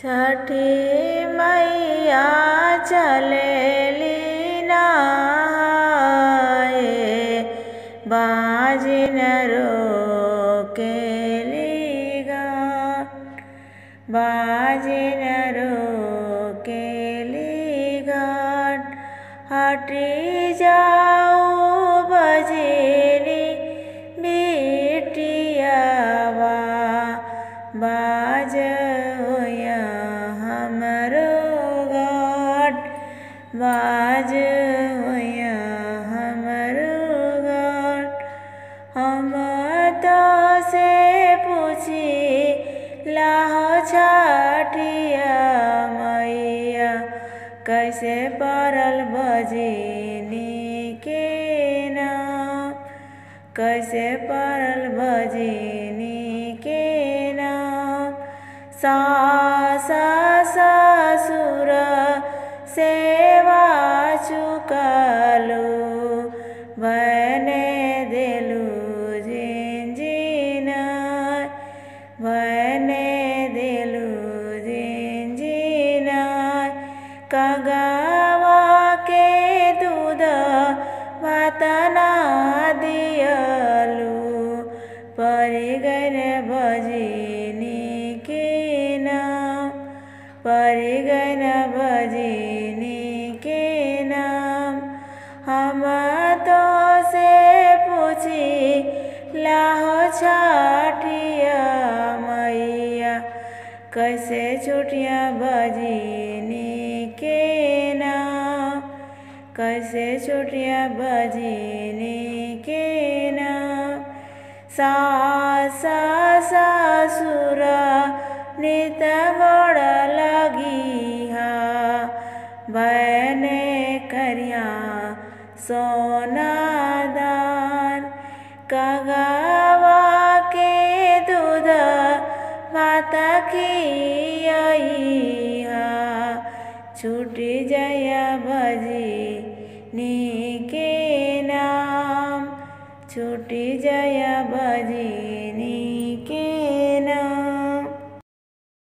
छठी मैया चलेली नहाए, बाजिन रोकेली घाट, बाजिन रोकेली घाट। हटी जाओ बजनी बिटियावा, बाज होया हमरो घाट, बाज होया हमरो घाट। हम तो से पूछी लाहो छठिया मैया, कैसे पड़ल बजनी के नाम, कैसे पड़ल बजनी के नाम। सास ससुर सेवा चुकालो, बने दिलु झिंझिनाय, बने दिलु झिंझिनाय। कगवा के दूध भात ना दियलु, परि गइल बजनी के नाम, परि गइल बजनी के नाम। हम तो से पूछी लाहो छठिया मैया, कैसे छुटिया बजनी के नाम, कैसे छुटिया बजनी के नाम। सास ससुर नित गोड़ लगिहा, बने करिया सोना दान। कगवा के दूध भात खियइहा, छूटी जया बजनी के नाम, छूटी जया